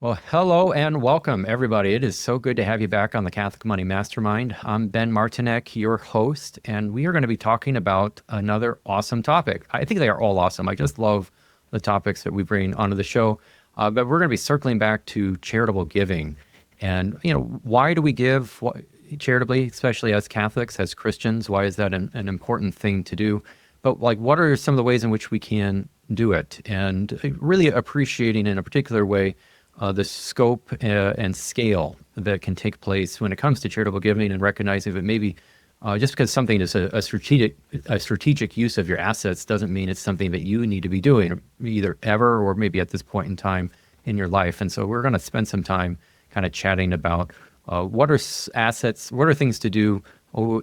Well, hello and welcome, everybody. It is so good to have you back on the Catholic Money Mastermind. I'm Ben Martinek, your host, and we are going to be talking about another awesome topic. I think they are all awesome. I just love the topics that we bring onto the show. But we're going to be circling back to charitable giving. And, why do we give charitably, especially as Catholics, as Christians? Why is that an important thing to do? But, what are some of the ways in which we can do it? And really appreciating in a particular way the scope and scale that can take place when it comes to charitable giving, and recognizing that maybe just because something is a strategic use of your assets doesn't mean it's something that you need to be doing either ever or maybe at this point in time in your life. And so we're going to spend some time kind of chatting about what are assets, what are things to do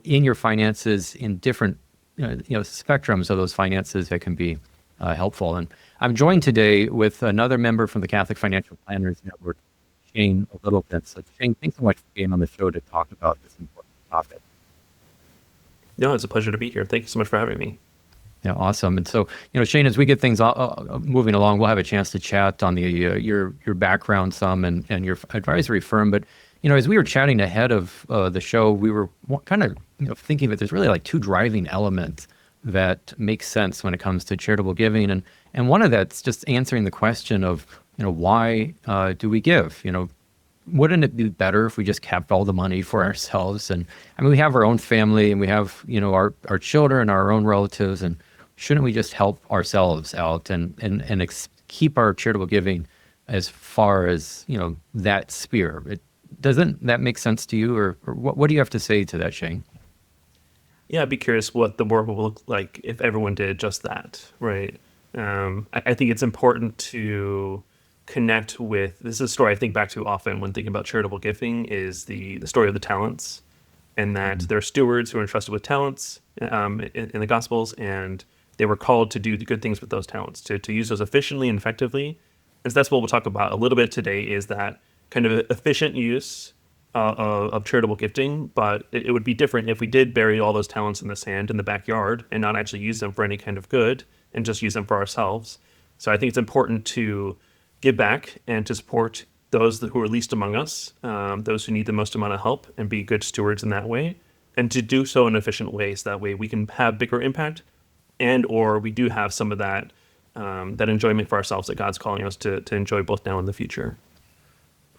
in your finances in different spectrums of those finances that can be helpful. And I'm joined today with another member from the Catholic Financial Planners Network, Shane, a little bit. So Shane, thanks so much for being on the show to talk about this important topic. No, it's a pleasure to be here. Thank you so much for having me. Yeah, awesome. And so, Shane, as we get things moving along, we'll have a chance to chat on the your background some and your advisory firm. But as we were chatting ahead of the show, we were kind of thinking that there's really like two driving elements that make sense when it comes to charitable giving, and one of that's just answering the question of why do we give? Wouldn't it be better if we just kept all the money for ourselves? And I mean, we have our own family, and we have our children, our own relatives, and shouldn't we just help ourselves out and keep our charitable giving as far as that sphere? Doesn't that make sense to you, or what do you have to say to that, Shane? Yeah, I'd be curious what the world will look like if everyone did just that, right? I think it's important to connect with, this is a story I think back to often when thinking about charitable giving, is the story of the talents, and that there are stewards who are entrusted with talents in the Gospels, and they were called to do the good things with those talents, to use those efficiently and effectively. And so that's what we'll talk about a little bit today, is that kind of efficient use of charitable gifting. But it would be different if we did bury all those talents in the sand in the backyard and not actually use them for any kind of good and just use them for ourselves. So I think it's important to give back and to support those who are least among us, those who need the most amount of help, and be good stewards in that way, and to do so in efficient ways. That way we can have bigger impact, and or we do have some of that that enjoyment for ourselves that God's calling us to enjoy both now and the future.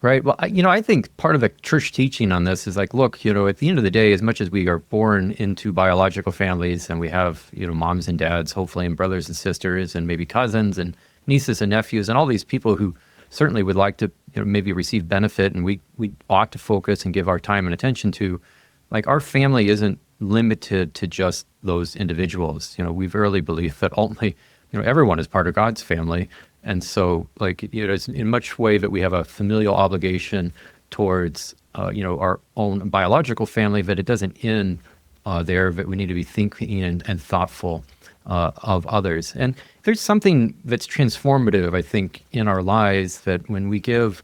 Right. Well, I think part of the church teaching on this is like, look, at the end of the day, as much as we are born into biological families and we have, moms and dads, hopefully, and brothers and sisters, and maybe cousins and nieces and nephews, and all these people who certainly would like to, maybe receive benefit, and we ought to focus and give our time and attention to, like, our family isn't limited to just those individuals. We've early believed that ultimately, everyone is part of God's family. And so, it's in much way that we have a familial obligation towards, our own biological family, that it doesn't end there, that we need to be thinking and thoughtful of others. And there's something that's transformative, I think, in our lives, that when we give,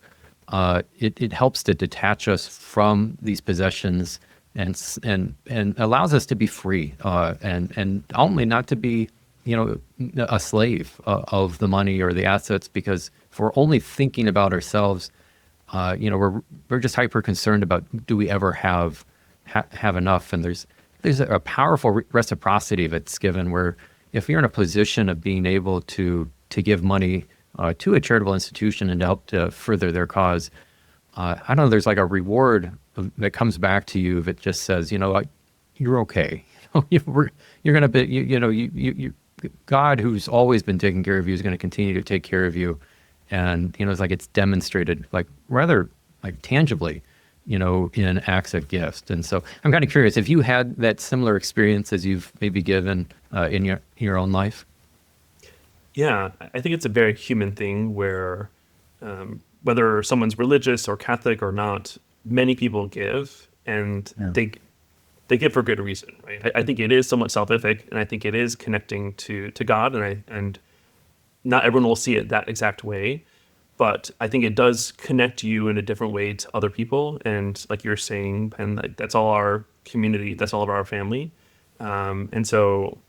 it helps to detach us from these possessions and allows us to be free and ultimately not to be a slave of the money or the assets, because if we're only thinking about ourselves, we're just hyper concerned about, do we ever have enough? And there's a powerful reciprocity that's given, where if you're in a position of being able to give money to a charitable institution and to help to further their cause, I don't know, there's like a reward that comes back to you that just says, you're okay. You're going to be, you God, who's always been taking care of you, is going to continue to take care of you. And, it's like it's demonstrated like rather like tangibly, in acts of gift. And so I'm kind of curious if you had that similar experience as you've maybe given in your own life. Yeah, I think it's a very human thing where whether someone's religious or Catholic or not, many people give, and Yeah. they give for good reason, right? I think it is somewhat salvific, and I think it is connecting to God, and not everyone will see it that exact way, but I think it does connect you in a different way to other people, and like you're saying, and like, that's all our community, that's all of our family, and so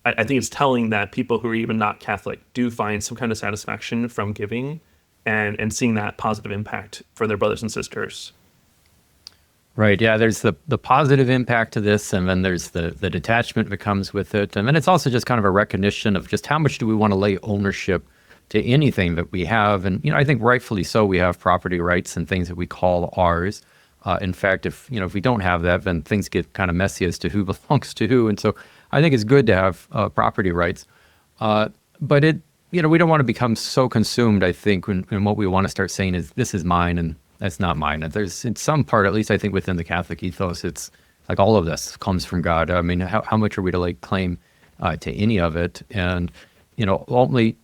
I think it's telling that people who are even not Catholic do find some kind of satisfaction from giving, and seeing that positive impact for their brothers and sisters. Right. Yeah. There's the positive impact to this, and then there's the detachment that comes with it. And then it's also just kind of a recognition of just how much do we want to lay ownership to anything that we have. And, I think rightfully so, we have property rights and things that we call ours. In fact, if we don't have that, then things get kind of messy as to who belongs to who. And so I think it's good to have property rights. But we don't want to become so consumed, I think, when what we want to start saying is this is mine and that's not mine. And there's, in some part, at least I think within the Catholic ethos, it's like all of this comes from God. I mean, how much are we to claim to any of it? And, ultimately,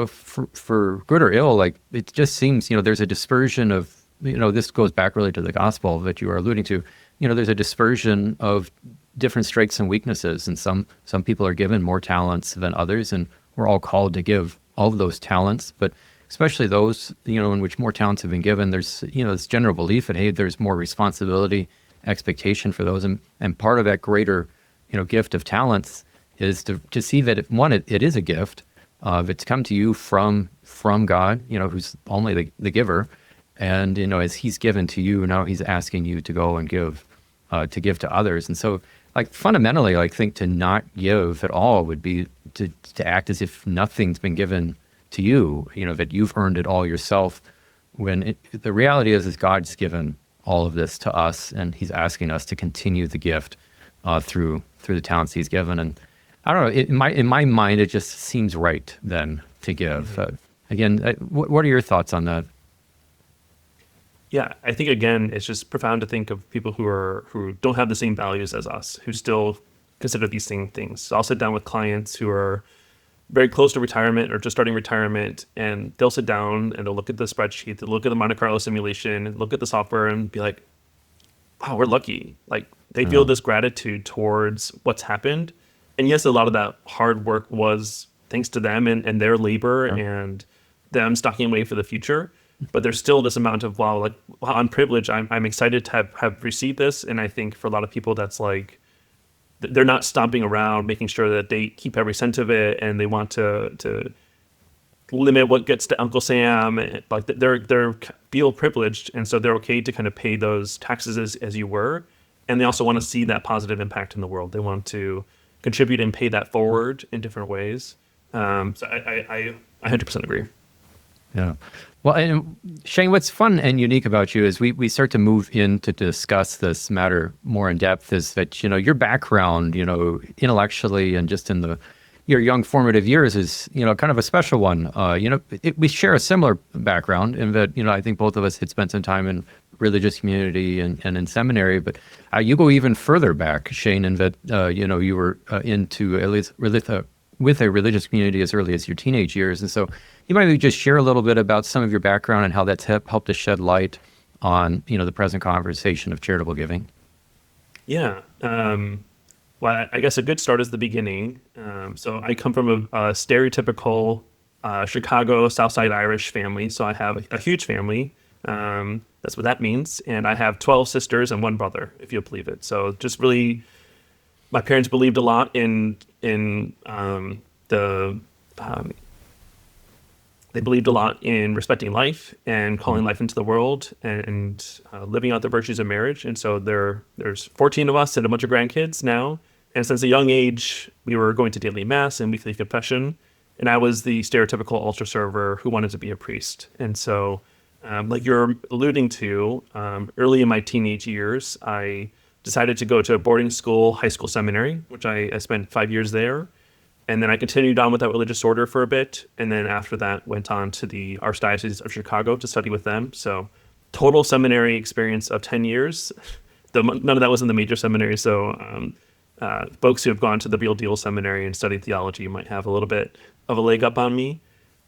for good or ill, it just seems, there's a dispersion of, this goes back really to the gospel that you are alluding to. There's a dispersion of different strengths and weaknesses. And some people are given more talents than others, and we're all called to give all of those talents. But especially those, in which more talents have been given, there's, this general belief that, hey, there's more responsibility, expectation for those. And part of that greater, gift of talents is to see that, it is a gift. It's come to you from God, who's only the giver. And, as he's given to you, now he's asking you to go and give to others. And so, fundamentally, I think to not give at all would be to act as if nothing's been given to you, that you've earned it all yourself, when the reality is God's given all of this to us, and he's asking us to continue the gift through the talents he's given. And I don't know, in my mind, it just seems right then to give. Again, what are your thoughts on that? Yeah, I think again, it's just profound to think of people who don't have the same values as us, who still consider these same things. So I'll sit down with clients who are very close to retirement or just starting retirement, and they'll sit down and they'll look at the spreadsheet, they'll look at the Monte Carlo simulation, and look at the software and be like, wow, we're lucky. They feel this gratitude towards what's happened. And yes, a lot of that hard work was thanks to them and their labor and them stocking away for the future. But there's still this amount of, wow, I'm privileged. I'm excited to have received this. And I think for a lot of people, that's they're not stomping around making sure that they keep every cent of it, and they want to limit what gets to Uncle Sam. They're feel privileged, and so they're okay to kind of pay those taxes as you were. And they also want to see that positive impact in the world. They want to contribute and pay that forward in different ways. So I 100% agree. Yeah. Well, and Shane, what's fun and unique about you is we start to move in to discuss this matter more in depth, is that, your background, intellectually and just in your young formative years is, kind of a special one. We share a similar background in that, I think both of us had spent some time in religious community and in seminary, but you go even further back, Shane, in that, you were into at least with a religious community as early as your teenage years. And so you might just share a little bit about some of your background and how that's helped to shed light on, the present conversation of charitable giving. Yeah. Well, I guess a good start is the beginning. So I come from a stereotypical Chicago Southside Irish family. So I have a huge family. That's what that means. And I have 12 sisters and one brother, if you'll believe it. So just really, my parents believed a lot they believed a lot in respecting life and calling life into the world and living out the virtues of marriage. And so there's 14 of us and a bunch of grandkids now. And since a young age, we were going to daily mass and weekly confession. And I was the stereotypical altar server who wanted to be a priest. And so, like you're alluding to, early in my teenage years, I decided to go to a boarding school, high school seminary, which I spent 5 years there. And then I continued on with that religious order for a bit. And then after that, went on to the Archdiocese of Chicago to study with them. So total seminary experience of 10 years. None of that was in the major seminary. So folks who have gone to the real deal seminary and studied theology might have a little bit of a leg up on me.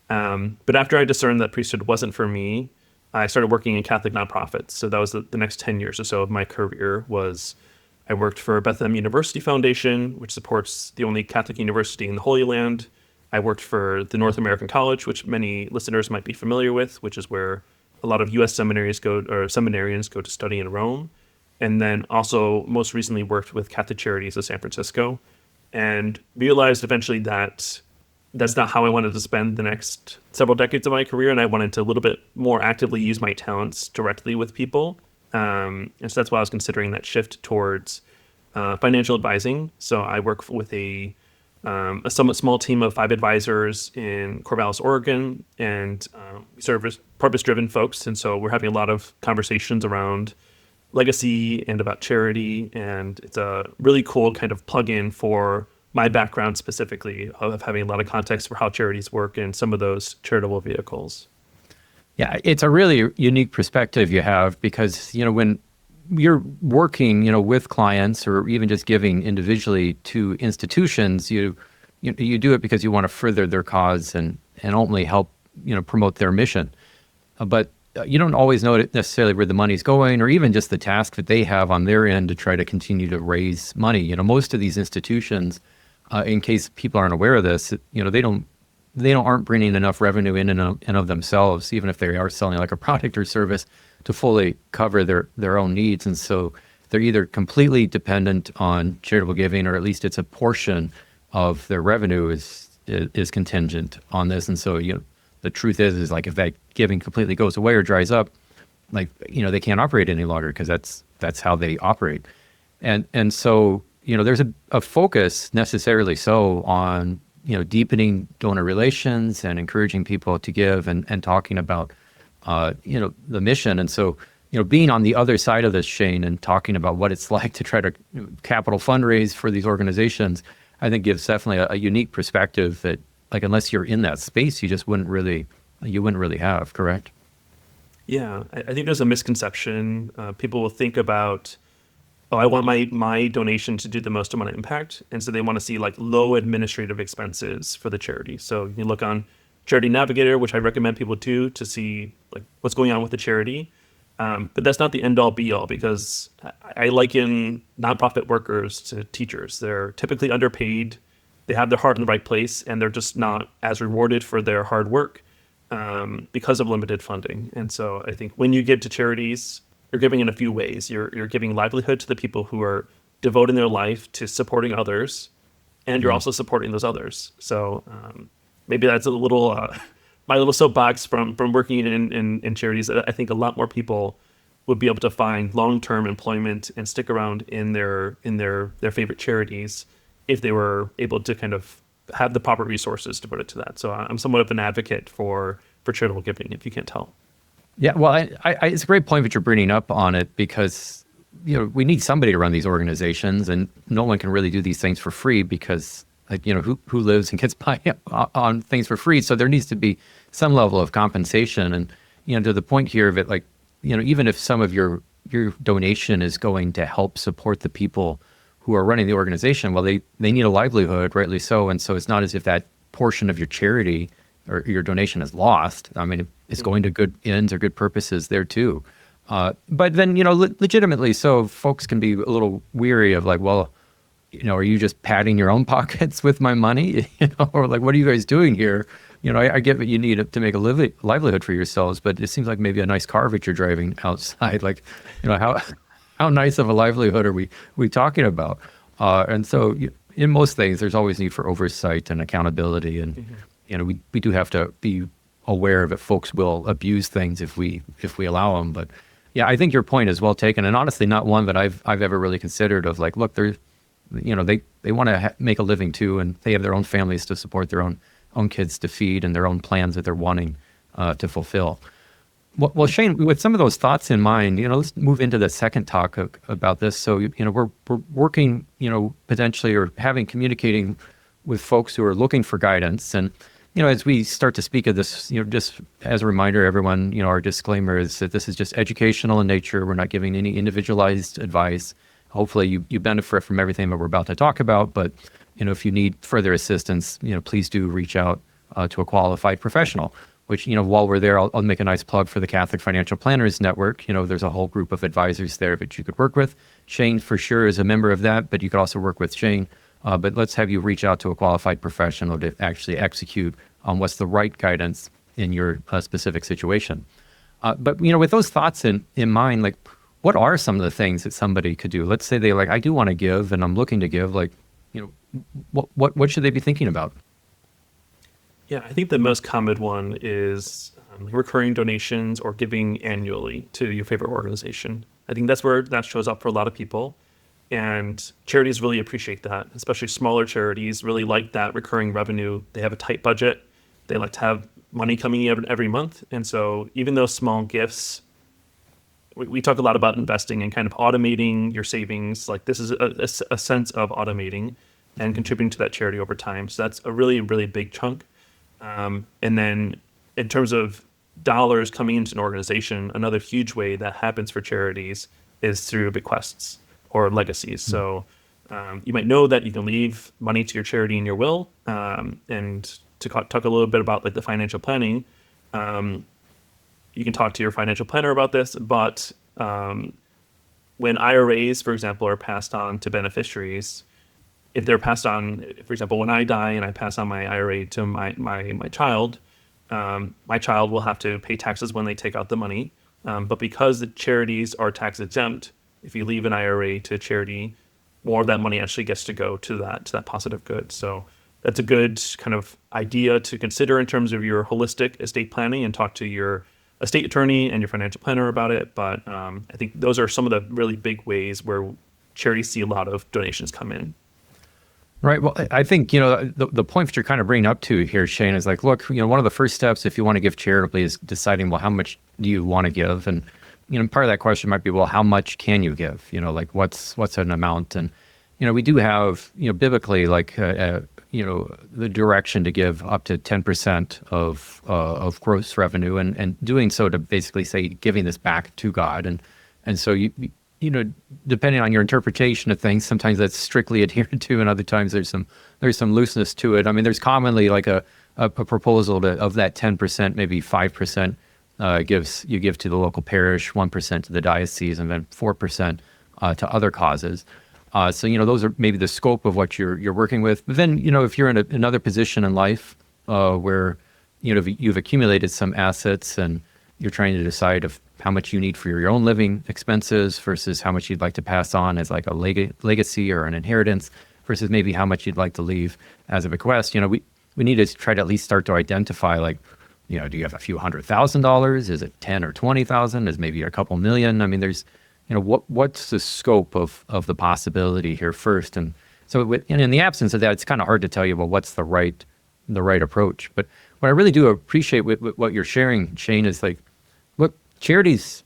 But after I discerned that priesthood wasn't for me, I started working in Catholic nonprofits. So that was the next 10 years or so of my career. I worked for Bethlehem University Foundation, which supports the only Catholic university in the Holy Land. I worked for the North American College, which many listeners might be familiar with, which is where a lot of U.S. seminarians go to study in Rome. And then also most recently worked with Catholic Charities of San Francisco, and realized eventually that that's not how I wanted to spend the next several decades of my career, and I wanted to a little bit more actively use my talents directly with people. And so that's why I was considering that shift towards financial advising. So I work with a somewhat small team of 5 advisors in Corvallis, Oregon, and we serve as purpose-driven folks. And so we're having a lot of conversations around legacy and about charity, and it's a really cool kind of plug-in for my background specifically of having a lot of context for how charities work and some of those charitable vehicles. Yeah, it's a really unique perspective you have because, when you're working, with clients or even just giving individually to institutions, you do it because you want to further their cause and ultimately help, promote their mission. But you don't always know necessarily where the money's going or even just the task that they have on their end to try to continue to raise money. Most of these institutions, in case people aren't aware of this, they aren't bringing enough revenue in and of themselves, even if they are selling like a product or service to fully cover their own needs. And so they're either completely dependent on charitable giving, or at least it's a portion of their revenue is contingent on this. And so, the truth is like if that giving completely goes away or dries up, like, they can't operate any longer because that's how they operate. And so, there's a focus necessarily so on, deepening donor relations and encouraging people to give and talking about, the mission. And so, being on the other side of this, Shane, and talking about what it's like to try to capital fundraise for these organizations, I think gives definitely a unique perspective that, like, unless you're in that space, you wouldn't really have, correct? Yeah, I think there's a misconception. People will think about, oh, I want my donation to do the most amount of impact. And so they want to see like low administrative expenses for the charity. So you look on Charity Navigator, which I recommend people do to see like what's going on with the charity. But that's not the end all be all, because I liken nonprofit workers to teachers. They're typically underpaid. They have their heart in the right place, and they're just not as rewarded for their hard work because of limited funding. And so I think when you give to charities, you're giving in a few ways. You're giving livelihood to the people who are devoting their life to supporting others, and you're also supporting those others. So maybe that's a little my little soapbox from working in charities. I think a lot more people would be able to find long-term employment and stick around in their favorite charities if they were able to kind of have the proper resources to put it to that. So I'm somewhat of an advocate for charitable giving, if you can't tell. Yeah, well, it's a great point that you're bringing up on it, because we need somebody to run these organizations, and no one can really do these things for free because, like, who lives and gets by on things for free? So there needs to be some level of compensation, and to the point here of it, like, even if some of your donation is going to help support the people who are running the organization, well, they need a livelihood, rightly so, and so it's not as if that portion of your charity or your donation is lost. I mean, it's going to good ends or good purposes there too. But then, legitimately, so folks can be a little weary of like, well, are you just padding your own pockets with my money? Or like, what are you guys doing here? I get what you need to make a livelihood for yourselves, but it seems like maybe a nice car that you're driving outside. Like, how nice of a livelihood are we talking about? And so in most things, there's always need for oversight and accountability. And, we do have to be aware of it. Folks will abuse things if we allow them. But yeah, I think your point is well taken, and honestly, not one that I've ever really considered of like, look, they're, they want to make a living too, and they have their own families to support, their own kids to feed, and their own plans that they're wanting to fulfill. Well, Shane, with some of those thoughts in mind, let's move into the second talk about this. So, we're working, potentially or communicating with folks who are looking for guidance. And, as we start to speak of this, just as a reminder, everyone, our disclaimer is that this is just educational in nature. We're not giving any individualized advice. Hopefully you benefit from everything that we're about to talk about. But, if you need further assistance, please do reach out to a qualified professional. Which, while we're there, I'll make a nice plug for the Catholic Financial Planners Network. There's a whole group of advisors there that you could work with. Shane, for sure, is a member of that, but you could also work with Shane. But let's have you reach out to a qualified professional to actually execute on what's the right guidance in your specific situation. But, with those thoughts in mind, like, what are some of the things that somebody could do? Let's say they like, I do want to give and I'm looking to give, like, what should they be thinking about? Yeah, I think the most common one is recurring donations or giving annually to your favorite organization. I think that's where that shows up for a lot of people. And charities really appreciate that, especially smaller charities really like that recurring revenue. They have a tight budget. They like to have money coming in every month. And so even those small gifts, we talk a lot about investing and kind of automating your savings. Like this is a sense of automating and contributing to that charity over time. So that's a really, really big chunk. And then in terms of dollars coming into an organization, another huge way that happens for charities is through bequests or legacies. So you might know that you can leave money to your charity in your will. And to talk a little bit about like the financial planning, you can talk to your financial planner about this, but when IRAs, for example, are passed on to beneficiaries, if they're passed on, for example, when I die and I pass on my IRA to my child, my child will have to pay taxes when they take out the money. But because the charities are tax exempt, if you leave an IRA to a charity, more of that money actually gets to go to that positive good. So that's a good kind of idea to consider in terms of your holistic estate planning, and talk to your estate attorney and your financial planner about it. But I think those are some of the really big ways where charities see a lot of donations come in. Right. Well, I think, the point that you're kind of bringing up to here, Shane, is like, look, one of the first steps if you want to give charitably is deciding, well, how much do you want to give? And, part of that question might be, well, how much can you give? Like what's an amount? And, we do have, biblically, like, the direction to give up to 10% of gross revenue, and doing so to basically say giving this back to God. And so depending on your interpretation of things, sometimes that's strictly adhered to, and other times there's some looseness to it. I mean, there's commonly like a proposal of that 10%, maybe 5% you give to the local parish, 1% to the diocese, and then 4% to other causes. So those are maybe the scope of what you're working with. But then if you're in another position in life where you've accumulated some assets and you're trying to decide of how much you need for your own living expenses versus how much you'd like to pass on as like a legacy or an inheritance versus maybe how much you'd like to leave as a bequest. We need to try to at least start to identify, like, do you have a few $100,000? Is it 10 or 20,000? Is maybe a couple million? I mean, there's, what's the scope of the possibility here first? And so and in the absence of that, it's kind of hard to tell you, well, what's the right approach. But what I really do appreciate with what you're sharing, Shane, is like, look, charities,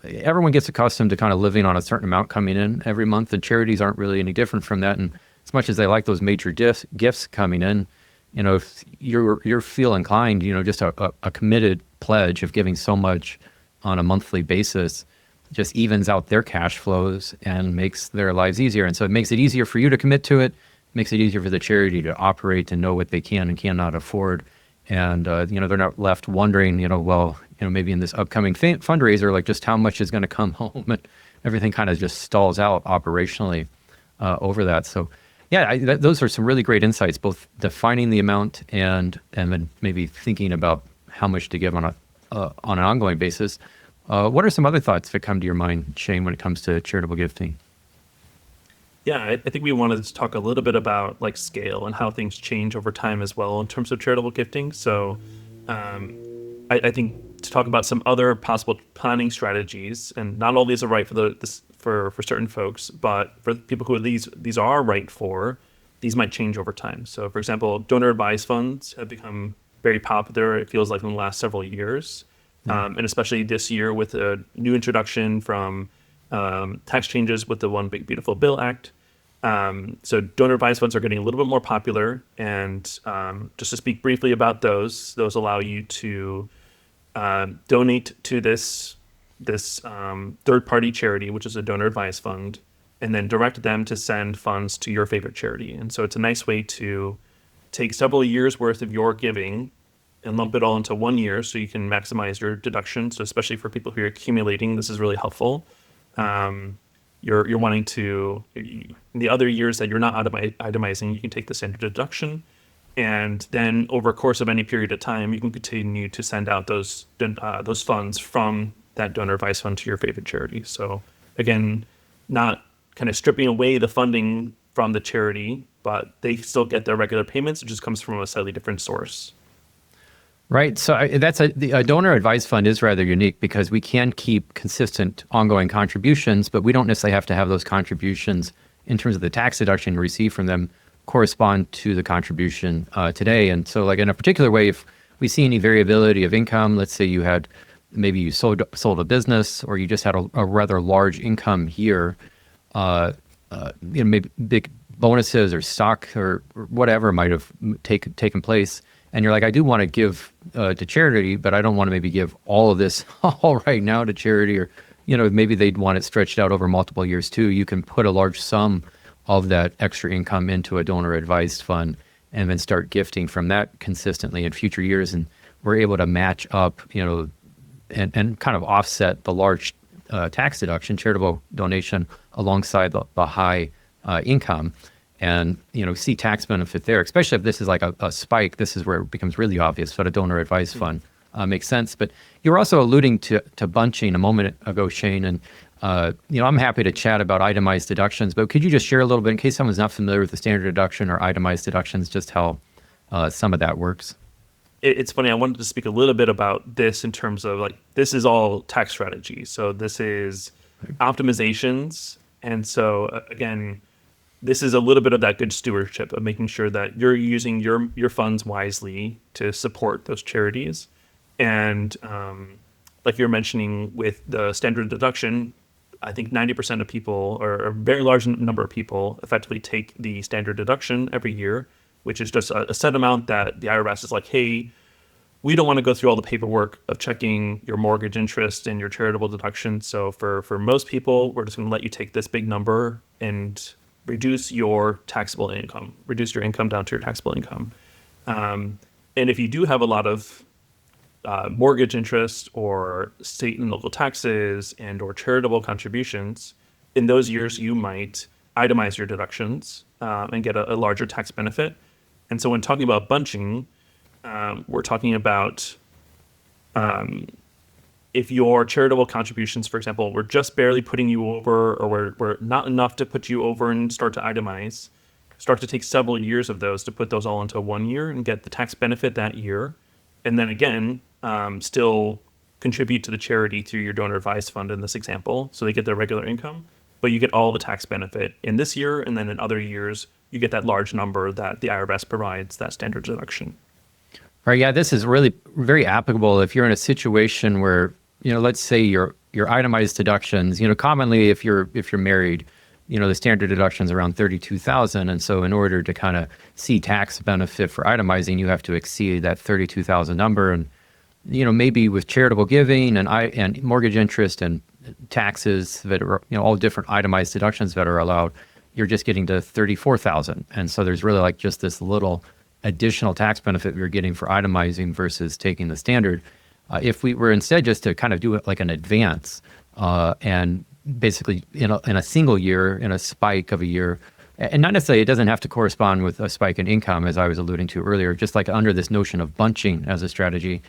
everyone gets accustomed to kind of living on a certain amount coming in every month, and charities aren't really any different from that. And as much as they like those major gifts coming in, if you're feel inclined, just a committed pledge of giving so much on a monthly basis just evens out their cash flows and makes their lives easier. And so it makes it easier for you to commit to it, makes it easier for the charity to operate and know what they can and cannot afford. And, they're not left wondering, maybe in this upcoming fundraiser, like just how much is going to come home, and everything kind of just stalls out operationally over that. So, yeah, those are some really great insights, both defining the amount and then maybe thinking about how much to give on an ongoing basis. What are some other thoughts that come to your mind, Shane, when it comes to charitable gifting? Yeah, I think we wanted to talk a little bit about like scale and how things change over time as well in terms of charitable gifting. So I think to talk about some other possible planning strategies, and not all these are right for certain folks, but for people who these are right for, these might change over time. So for example, donor advised funds have become very popular, it feels like, in the last several years. And especially this year with a new introduction from tax changes with the One Big Beautiful Bill Act. So donor advised funds are getting a little bit more popular, and just to speak briefly about those allow you to donate to this third-party charity, which is a donor advised fund, and then direct them to send funds to your favorite charity. And so it's a nice way to take several years worth of your giving and lump it all into 1 year so you can maximize your deductions. So especially for people who are accumulating, this is really helpful. You're wanting to, in the other years that you're not itemizing, you can take the standard deduction, and then over a course of any period of time, you can continue to send out those funds from that donor advised fund to your favorite charity. So again, not kind of stripping away the funding from the charity, but they still get their regular payments. It just comes from a slightly different source. Right. So a donor advised fund is rather unique because we can keep consistent ongoing contributions, but we don't necessarily have to have those contributions in terms of the tax deduction you receive from them correspond to the contribution today. And so like in a particular way, if we see any variability of income, let's say maybe you sold a business or you just had a rather large income year, maybe big bonuses or stock or whatever might have taken place. And you're like, I do want to give to charity, but I don't want to maybe give all of this all right now to charity, or, maybe they'd want it stretched out over multiple years too. You can put a large sum of that extra income into a donor advised fund and then start gifting from that consistently in future years. And we're able to match up, and kind of offset the large tax deduction, charitable donation alongside the high income. And see tax benefit there, especially if this is like a spike. This is where it becomes really obvious that a donor advised fund makes sense. But you were also alluding to bunching a moment ago, Shane, and I'm happy to chat about itemized deductions. But could you just share a little bit, in case someone's not familiar with the standard deduction or itemized deductions, just how some of that works? It's funny. I wanted to speak a little bit about this in terms of like, this is all tax strategy. So this is optimizations. And so again, this is a little bit of that good stewardship of making sure that you're using your funds wisely to support those charities. And like you're mentioning with the standard deduction, I think 90% of people, or a very large number of people, effectively take the standard deduction every year, which is just a set amount that the IRS is like, hey, we don't want to go through all the paperwork of checking your mortgage interest and your charitable deduction. So for most people, we're just going to let you take this big number and reduce your taxable income, reduce your income down to your taxable income. And if you do have a lot of mortgage interest or state and local taxes and or charitable contributions, in those years, you might itemize your deductions and get a larger tax benefit. And so when talking about bunching, we're talking about if your charitable contributions, for example, were just barely putting you over, or were not enough to put you over and start to itemize, start to take several years of those to put those all into 1 year and get the tax benefit that year. And then again, still contribute to the charity through your donor advised fund in this example. So they get their regular income, but you get all the tax benefit in this year. And then in other years, you get that large number that the IRS provides, that standard deduction. Right. Yeah, this is really very applicable if you're in a situation where, let's say your itemized deductions, commonly if you're married, the standard deduction is around $32,000. And so in order to kind of see tax benefit for itemizing, you have to exceed that $32,000 number. And, maybe with charitable giving and mortgage interest and taxes that are, all different itemized deductions that are allowed, you're just getting to $34,000. And so there's really like just this little additional tax benefit you're getting for itemizing versus taking the standard. If we were instead just to kind of do it like an advance and basically in a single year, in a spike of a year, and not necessarily, it doesn't have to correspond with a spike in income, as I was alluding to earlier, just like under this notion of bunching as a strategy,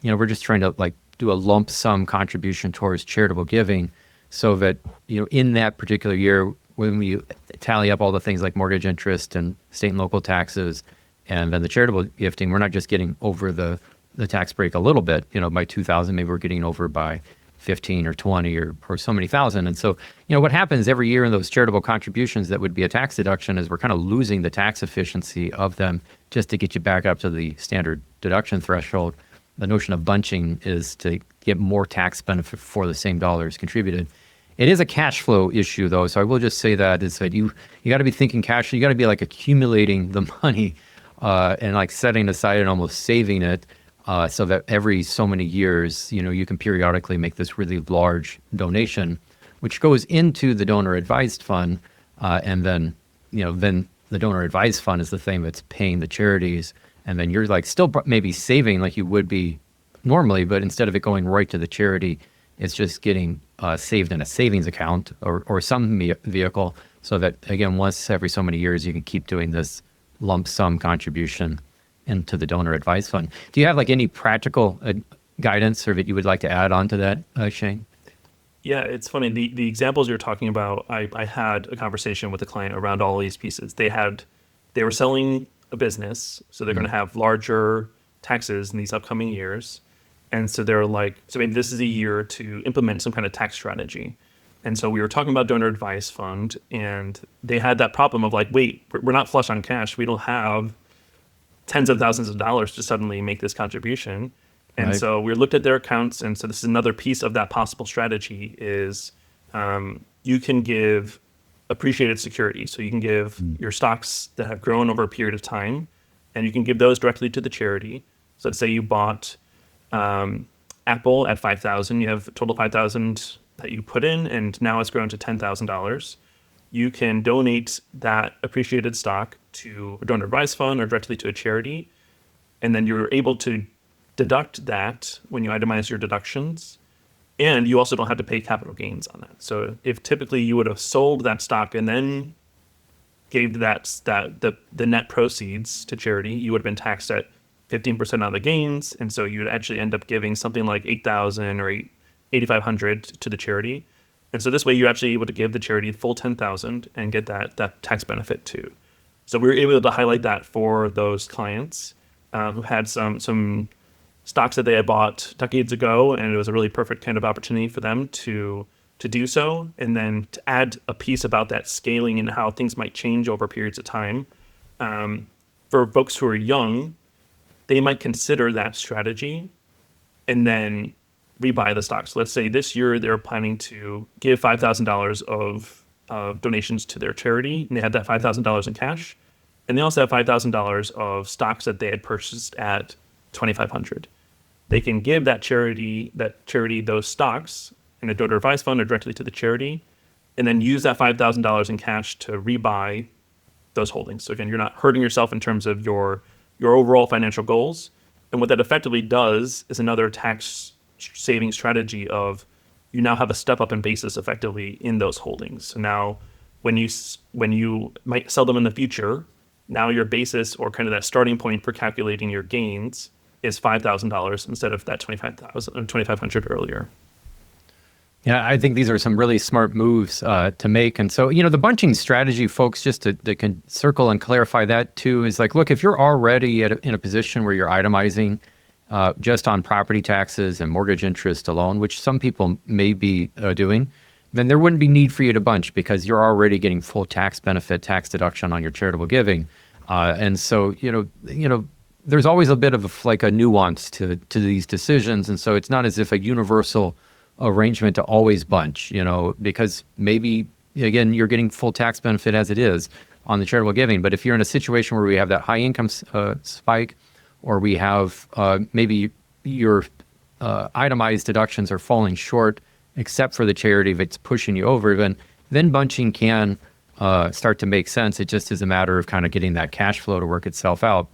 we're just trying to like do a lump sum contribution towards charitable giving so that, in that particular year, when we tally up all the things like mortgage interest and state and local taxes, and then the charitable gifting, we're not just getting over the tax break a little bit, by 2,000, maybe we're getting over by 15 or 20 or so many thousand. And so, what happens every year in those charitable contributions that would be a tax deduction is we're kind of losing the tax efficiency of them just to get you back up to the standard deduction threshold. The notion of bunching is to get more tax benefit for the same dollars contributed. It is a cash flow issue though. So I will just say that is that you got to be thinking cash. You got to be like accumulating the money and like setting aside and almost saving it so that every so many years, you can periodically make this really large donation, which goes into the donor advised fund. And then the donor advised fund is the thing that's paying the charities. And then you're like still maybe saving like you would be normally, but instead of it going right to the charity, it's just getting saved in a savings account or some vehicle so that, again, once every so many years, you can keep doing this lump sum contribution into the donor advised fund. Do you have like any practical guidance or that you would like to add on to that, Shane? Yeah, it's funny. The examples you're talking about, I had a conversation with a client around all these pieces. They were selling a business, so they're going to have larger taxes in these upcoming years. And so they're like, so maybe this is a year to implement some kind of tax strategy. And so we were talking about donor advice fund, and they had that problem of like, wait, we're not flush on cash. We don't have tens of thousands of dollars to suddenly make this contribution. And Right. so we looked at their accounts. And so this is another piece of that possible strategy is you can give appreciated security. So you can give your stocks that have grown over a period of time, and you can give those directly to the charity. So let's say you bought Apple at 5,000, you have a total 5,000 that you put in, and now it's grown to $10,000. You can donate that appreciated stock to a donor advice fund or directly to a charity, and then you're able to deduct that when you itemize your deductions, and you also don't have to pay capital gains on that. So if typically you would have sold that stock and then gave the net proceeds to charity, you would have been taxed at 15% on the gains, and so you would actually end up giving something like 8,000 or 8,500 to the charity. And so this way you're actually able to give the charity the full 10,000 and get that tax benefit too. So we were able to highlight that for those clients who had some stocks that they had bought decades ago, and it was a really perfect kind of opportunity for them to do so, and then to add a piece about that scaling and how things might change over periods of time. For folks who are young, they might consider that strategy and then rebuy the stocks. Let's say this year they're planning to give $5,000 of donations to their charity, and they had that $5,000 in cash, and they also have $5,000 of stocks that they had purchased at $2,500. They can give that charity those stocks in a donor advice fund or directly to the charity, and then use that $5,000 in cash to rebuy those holdings. So again, you're not hurting yourself in terms of your overall financial goals. And what that effectively does is another tax saving strategy of you now have a step up in basis effectively in those holdings. So now when you might sell them in the future, now your basis or kind of that starting point for calculating your gains is $5,000 instead of that $2,500 earlier. Yeah, I think these are some really smart moves to make. And so, the bunching strategy, folks, just to can circle and clarify that too, is like, look, if you're already in a position where you're itemizing just on property taxes and mortgage interest alone, which some people may be doing, then there wouldn't be need for you to bunch because you're already getting full tax benefit, tax deduction on your charitable giving. And so, there's always a bit of a nuance to these decisions. And so it's not as if a universal arrangement to always bunch, because maybe, again, you're getting full tax benefit as it is on the charitable giving. But if you're in a situation where we have that high income spike, or we have maybe your itemized deductions are falling short, except for the charity, if it's pushing you over, then bunching can start to make sense. It just is a matter of kind of getting that cash flow to work itself out.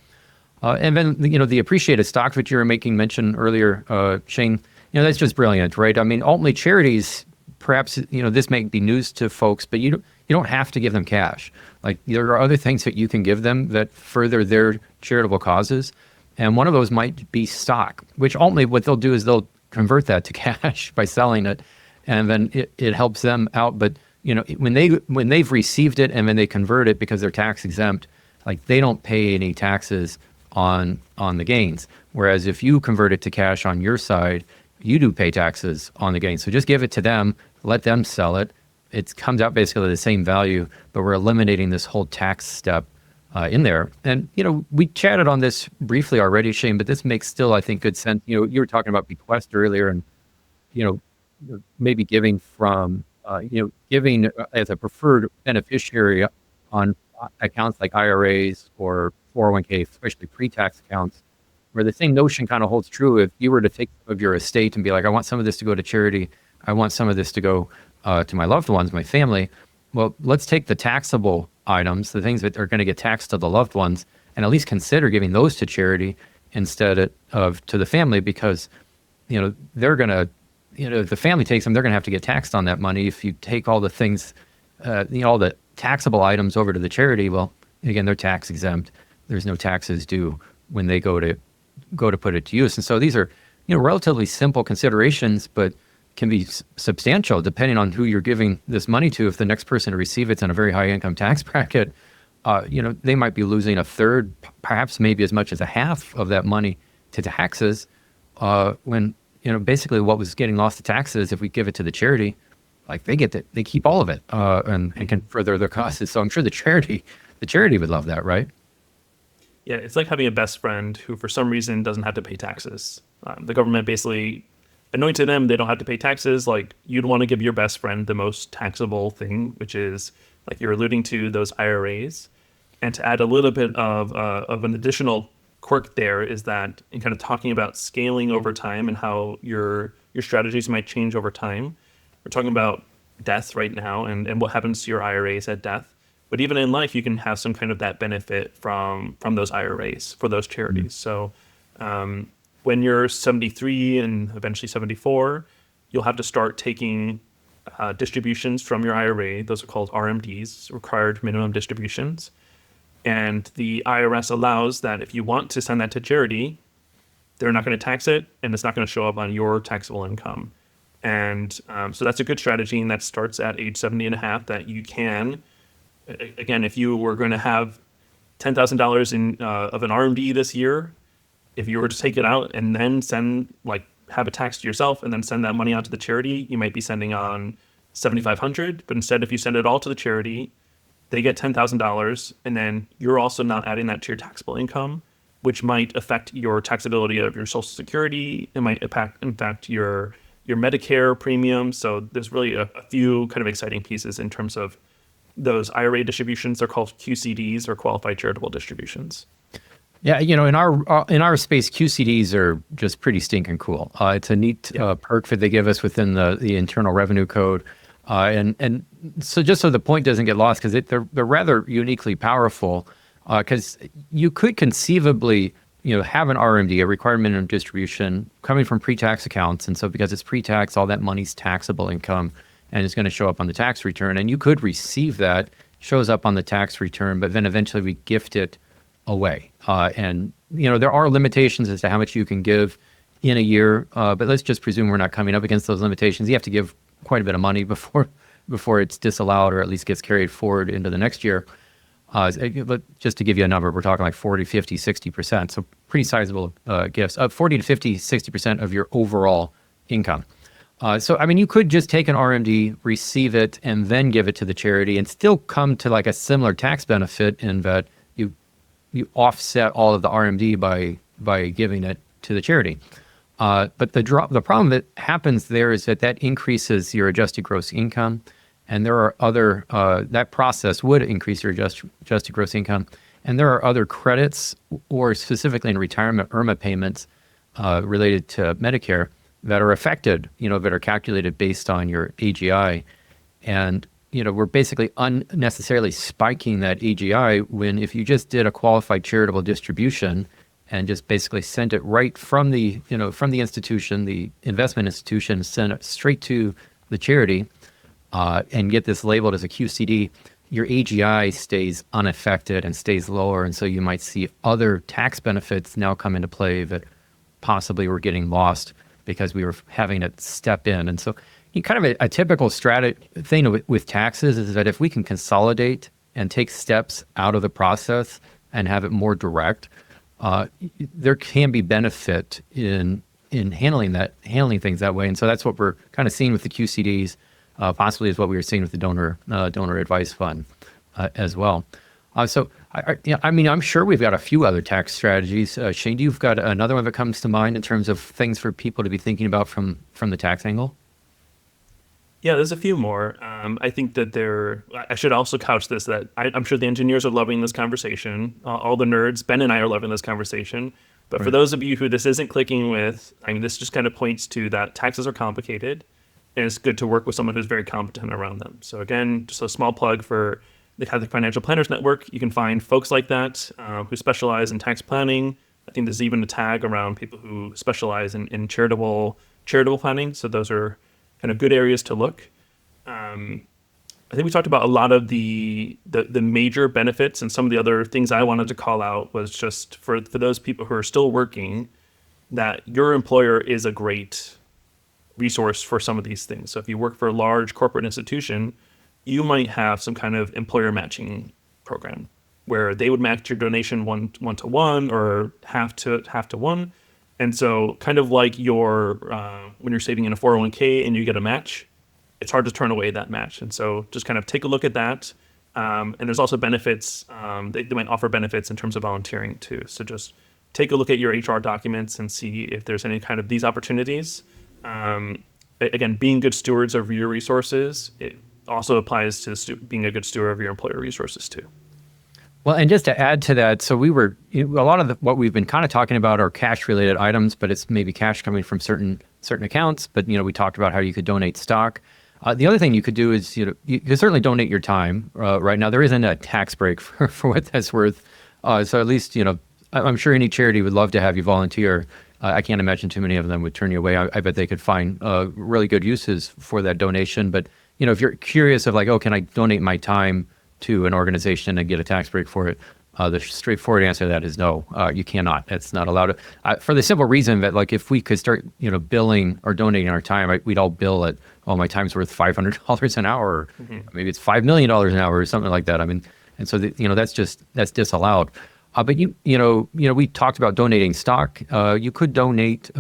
And then, the appreciated stock that you were making mention earlier, Shane, that's just brilliant, right? I mean, ultimately charities, perhaps, this may be news to folks, but you don't have to give them cash. Like, there are other things that you can give them that further their charitable causes. And one of those might be stock, which ultimately what they'll do is they'll convert that to cash by selling it. And then it helps them out. But, when they've received it and then they convert it because they're tax exempt, like, they don't pay any taxes on the gains. Whereas if you convert it to cash on your side, you do pay taxes on the gains. So just give it to them, let them sell it. It comes out basically the same value, but we're eliminating this whole tax step in there. And, we chatted on this briefly already, Shane, but this makes still, I think, good sense. You were talking about bequest earlier and, maybe giving from, giving as a preferred beneficiary on accounts like IRAs or 401k, especially pre-tax accounts, where the same notion kind of holds true. If you were to take some of your estate and be like, I want some of this to go to charity, I want some of this to go to my loved ones, my family. Well, let's take the taxable items, the things that are going to get taxed to the loved ones, and at least consider giving those to charity instead of to the family, because, they're going to, if the family takes them, they're going to have to get taxed on that money. If you take all the things, all the taxable items over to the charity, well, again, they're tax exempt. There's no taxes due when they go to put it to use. And so these are, relatively simple considerations, but can be substantial depending on who you're giving this money to. If the next person to receive it's in a very high income tax bracket, they might be losing a third, perhaps maybe as much as a half of that money to taxes, when, basically what was getting lost to taxes, if we give it to the charity, like they keep all of it, and can further their causes. So I'm sure the charity would love that, right? Yeah, it's like having a best friend who, for some reason, doesn't have to pay taxes. The government basically anointed them; they don't have to pay taxes. Like, you'd want to give your best friend the most taxable thing, which is, like you're alluding to, those IRAs. And to add a little bit of an additional quirk there is that, in kind of talking about scaling over time and how your strategies might change over time. We're talking about death right now and what happens to your IRAs at death. But even in life, you can have some kind of that benefit from those IRAs for those charities. So when you're 73 and eventually 74, you'll have to start taking distributions from your IRA. Those are called RMDs, required minimum distributions. And the IRS allows that if you want to send that to charity, they're not going to tax it, and it's not going to show up on your taxable income. And so that's a good strategy, and that starts at age 70 and a half, that you can, again, if you were going to have $10,000 in of an RMD this year, if you were to take it out and then have it taxed to yourself and then send that money out to the charity, you might be sending on $7,500. But instead, if you send it all to the charity, they get $10,000, and then you're also not adding that to your taxable income, which might affect your taxability of your Social Security. It might impact your Medicare premium. So there's really a few kind of exciting pieces in terms of those IRA distributions. They're called QCDs, or qualified charitable distributions. Yeah, in our space, QCDs are just pretty stinking cool. It's a neat perk that they give us within the Internal Revenue Code. And so just so the point doesn't get lost, because they're rather uniquely powerful, because you could conceivably have an RMD, a required minimum distribution, coming from pre-tax accounts. And so because it's pre-tax, all that money's taxable income and it's going to show up on the tax return. And you could receive that, shows up on the tax return, but then eventually we gift it away. And there are limitations as to how much you can give in a year, but let's just presume we're not coming up against those limitations. You have to give quite a bit of money before it's disallowed, or at least gets carried forward into the next year. But just to give you a number, we're talking like 40, 50, 60%. So pretty sizable gifts, 40 to 50, 60% of your overall income. So, I mean, you could just take an RMD, receive it, and then give it to the charity and still come to like a similar tax benefit in that you offset all of the RMD by giving it to the charity. But the problem that happens there is that increases your adjusted gross income, and there are other that process would increase your adjusted gross income, and there are other credits, or specifically in retirement IRMA payments related to Medicare, that are affected, that are calculated based on your AGI, and we're basically unnecessarily spiking that AGI when, if you just did a qualified charitable distribution and just basically sent it right from the institution, the investment institution, send it straight to the charity, and get this labeled as a QCD, your AGI stays unaffected and stays lower. And so you might see other tax benefits now come into play that possibly were getting lost because we were having to step in. And so kind of a typical thing with taxes is that if we can consolidate and take steps out of the process and have it more direct, there can be benefit in handling things that way. And so that's what we're kind of seeing with the QCDs, possibly is what we were seeing with the donor advice fund as well. So I'm sure we've got a few other tax strategies. Shane, you've got another one that comes to mind in terms of things for people to be thinking about from the tax angle? Yeah, there's a few more. I think that I should also couch this, that I'm sure the engineers are loving this conversation. All the nerds, Ben and I, are loving this conversation. But for those of you who this isn't clicking with, this just kind of points to that taxes are complicated, and it's good to work with someone who's very competent around them. So again, just a small plug for the Catholic Financial Planners Network. You can find folks like that who specialize in tax planning. I think there's even a tag around people who specialize in charitable planning. So those are kind of good areas to look. I think we talked about a lot of the major benefits, and some of the other things I wanted to call out was just for those people who are still working, that your employer is a great resource for some of these things. So if you work for a large corporate institution, you might have some kind of employer matching program where they would match your donation one to one or half to one. And so kind of like when you're saving in a 401k and you get a match, it's hard to turn away that match. And so just kind of take a look at that. And there's also benefits. They might offer benefits in terms of volunteering too. So just take a look at your HR documents and see if there's any kind of these opportunities. Again, being good stewards of your resources, it also applies to being a good steward of your employer resources too. Well, and just to add to that, so a lot of what we've been kind of talking about are cash related items, but it's maybe cash coming from certain accounts. But we talked about how you could donate stock. The other thing you could do is you could certainly donate your time. Right now, there isn't a tax break for what that's worth. So at least I'm sure any charity would love to have you volunteer. I can't imagine too many of them would turn you away. I bet they could find really good uses for that donation. But if you're curious of like, oh, can I donate my time to an organization and get a tax break for it? The straightforward answer to that is no, you cannot. It's not allowed. For the simple reason that like if we could start billing or donating our time, we'd all bill it. Oh, my time's worth $500 an hour, or maybe it's $5 million an hour or something like that. I mean, and so that's disallowed. But we talked about donating stock. You could donate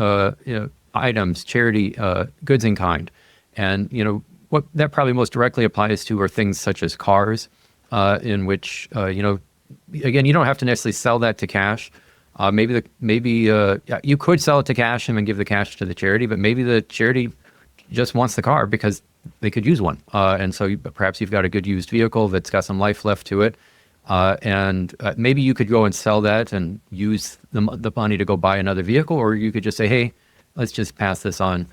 items, charity, goods in kind, and what that probably most directly applies to are things such as cars, in which again, you don't have to necessarily sell that to cash. Maybe you could sell it to cash and then give the cash to the charity, but maybe the charity just wants the car because they could use one, and so perhaps you've got a good used vehicle that's got some life left to it. And maybe you could go and sell that and use the money to go buy another vehicle, or you could just say, hey, let's just pass this on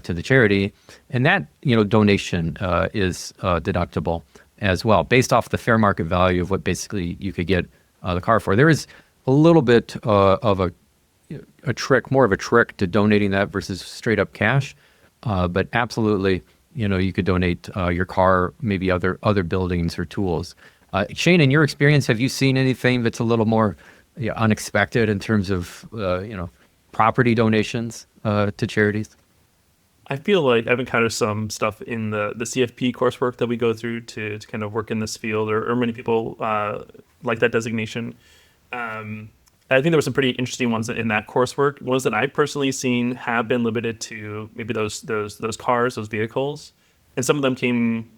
to the charity. And that, donation is deductible as well, based off the fair market value of what basically you could get the car for. There is a little bit of a trick, more of a trick to donating that versus straight up cash. But absolutely, you could donate your car, maybe other buildings or tools. Shane, in your experience, have you seen anything that's a little more unexpected in terms of property donations to charities? I feel like I've encountered some stuff in the CFP coursework that we go through to kind of work in this field, or many people like that designation. I think there were some pretty interesting ones in that coursework. Ones that I've personally seen have been limited to maybe those cars, those vehicles, and some of them came.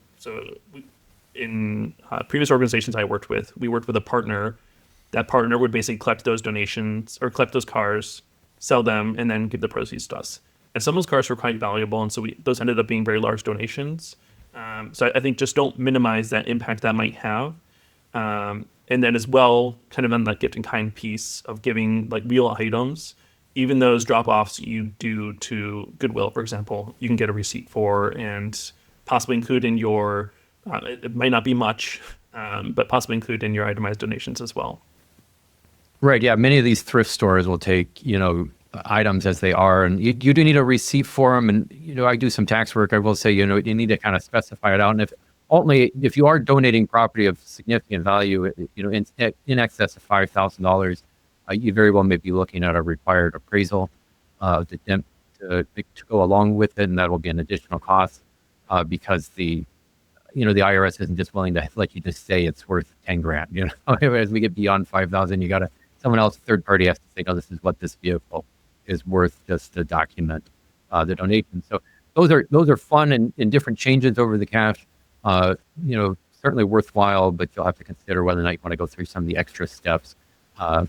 In previous organizations I worked with, we worked with a partner. That partner would basically collect those donations or collect those cars, sell them, and then give the proceeds to us. And some of those cars were quite valuable, and so those ended up being very large donations. So I think just don't minimize that impact that might have. And then as well, kind of on that gift in kind piece of giving like real items, even those drop-offs you do to Goodwill, for example, you can get a receipt for and possibly include in your it might not be much, but possibly include in your itemized donations as well. Right. Yeah. Many of these thrift stores will take, items as they are, and you do need a receipt for them. And, I do some tax work. I will say, you need to kind of specify it out. And if you are donating property of significant value, in excess of $5,000, you very well may be looking at a required appraisal to go along with it. And that will be an additional cost because the IRS isn't just willing to let you just say it's worth 10 grand. As we get beyond 5,000, someone else, a third party, has to say, no, this is what this vehicle is worth, just to document the donation. So those are fun and different changes over the cash. Certainly worthwhile, but you'll have to consider whether or not you want to go through some of the extra steps to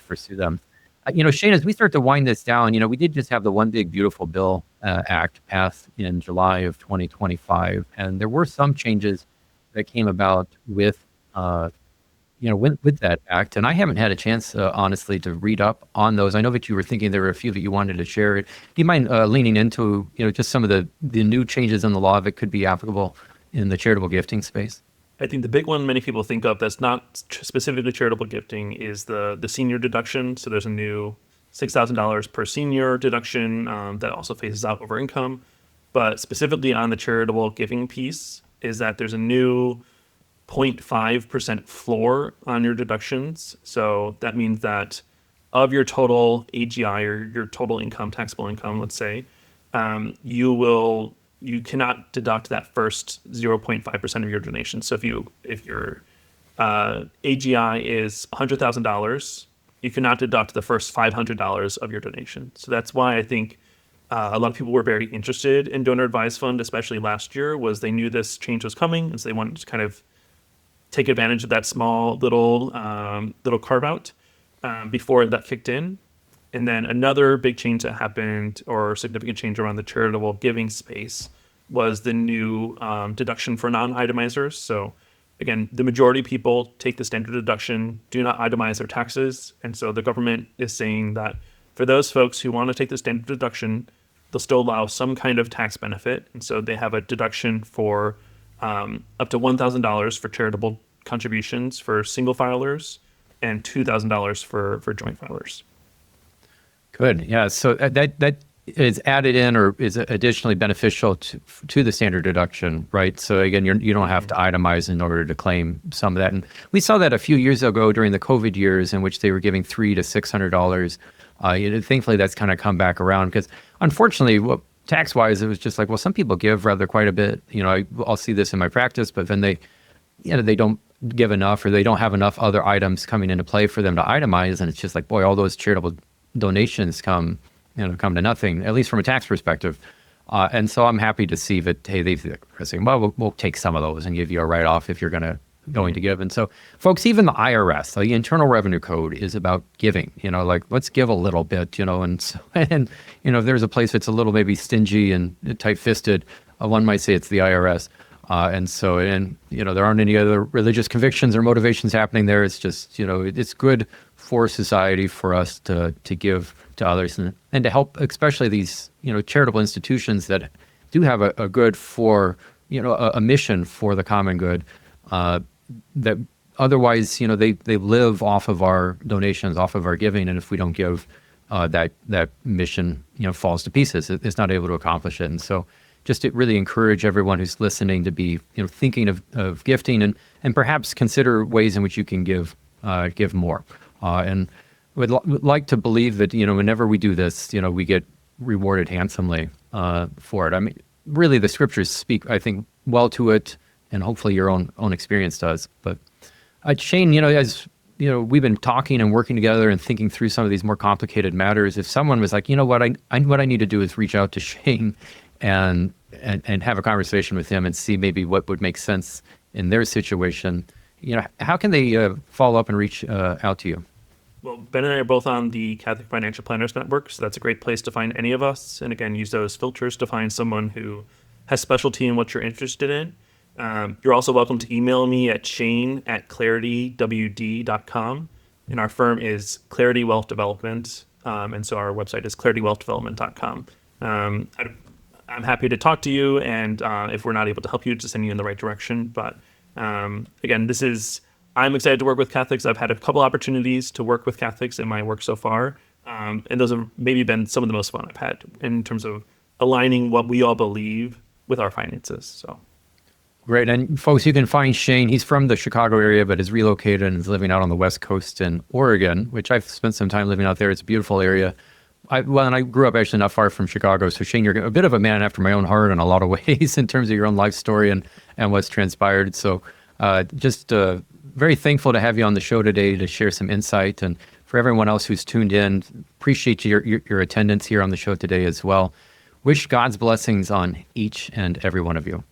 pursue them. Shane, as we start to wind this down, we did just have the One Big Beautiful Bill Act passed in July of 2025, and there were some changes that came about with that act. And I haven't had a chance, honestly, to read up on those. I know that you were thinking there were a few that you wanted to share. Do you mind leaning into just some of the new changes in the law that could be applicable in the charitable gifting space? I think the big one many people think of that's not specifically charitable gifting is the senior deduction. So there's a new $6,000 per senior deduction that also phases out over income. But specifically on the charitable giving piece is that there's a new 0.5% floor on your deductions. So that means that of your total AGI or your total income, taxable income, let's say, you cannot deduct that first 0.5% of your donation. So if your AGI is $100,000, you cannot deduct the first $500 of your donation. So that's why I think a lot of people were very interested in donor advised fund, especially last year, was they knew this change was coming, and so they wanted to kind of take advantage of that small little carve out before that kicked in. And then another big change that happened, or significant change around the charitable giving space, was the new deduction for non-itemizers. So again, the majority of people take the standard deduction, do not itemize their taxes. And so the government is saying that for those folks who want to take the standard deduction, they'll still allow some kind of tax benefit. And so they have a deduction for up to $1,000 for charitable contributions for single filers and $2,000 for joint filers. Good. Yeah. So that is added in or is additionally beneficial to the standard deduction, right? So again, you don't have to itemize in order to claim some of that. And we saw that a few years ago during the COVID years in which they were giving $300 to $600. Thankfully, that's kind of come back around because unfortunately, tax-wise, it was just like, well, some people give rather quite a bit. I'll see this in my practice, but then they don't give enough or they don't have enough other items coming into play for them to itemize. And it's just like, boy, all those charitable donations come to nothing, at least from a tax perspective. And so I'm happy to see that, hey, they're saying, well, we'll take some of those and give you a write-off if you're going to give. And so, folks, even the IRS, the Internal Revenue Code, is about giving. Let's give a little bit. And if there's a place that's a little maybe stingy and tight-fisted, one might say it's the IRS. There aren't any other religious convictions or motivations happening there. It's just it's good for society for us to give to others and to help, especially these charitable institutions that do have a good for a mission for the common good. That otherwise, they live off of our donations, off of our giving, and if we don't give, that mission, falls to pieces. It's not able to accomplish it. And so, just to really encourage everyone who's listening to be, thinking of gifting and perhaps consider ways in which you can give more. And would like to believe that whenever we do this, we get rewarded handsomely for it. I mean, really, the scriptures speak, I think, well to it. And hopefully your own experience does. But Shane, as we've been talking and working together and thinking through some of these more complicated matters. If someone was like, what I need to do is reach out to Shane and have a conversation with him and see maybe what would make sense in their situation, how can they follow up and reach out to you? Well, Ben and I are both on the Catholic Financial Planners Network, so that's a great place to find any of us. And again, use those filters to find someone who has specialty in what you're interested in. You're also welcome to email me at shane@claritywd.com. And our firm is Clarity Wealth Development. And so our website is claritywealthdevelopment.com. I'm happy to talk to you. And if we're not able to help you, to send you in the right direction. But again, I'm excited to work with Catholics. I've had a couple opportunities to work with Catholics in my work so far. And those have maybe been some of the most fun I've had in terms of aligning what we all believe with our finances. So. Great. And folks, you can find Shane. He's from the Chicago area, but is relocated and is living out on the West Coast in Oregon, which I've spent some time living out there. It's a beautiful area. And I grew up actually not far from Chicago. So Shane, you're a bit of a man after my own heart in a lot of ways in terms of your own life story and what's transpired. So just very thankful to have you on the show today to share some insight. And for everyone else who's tuned in, appreciate your attendance here on the show today as well. Wish God's blessings on each and every one of you.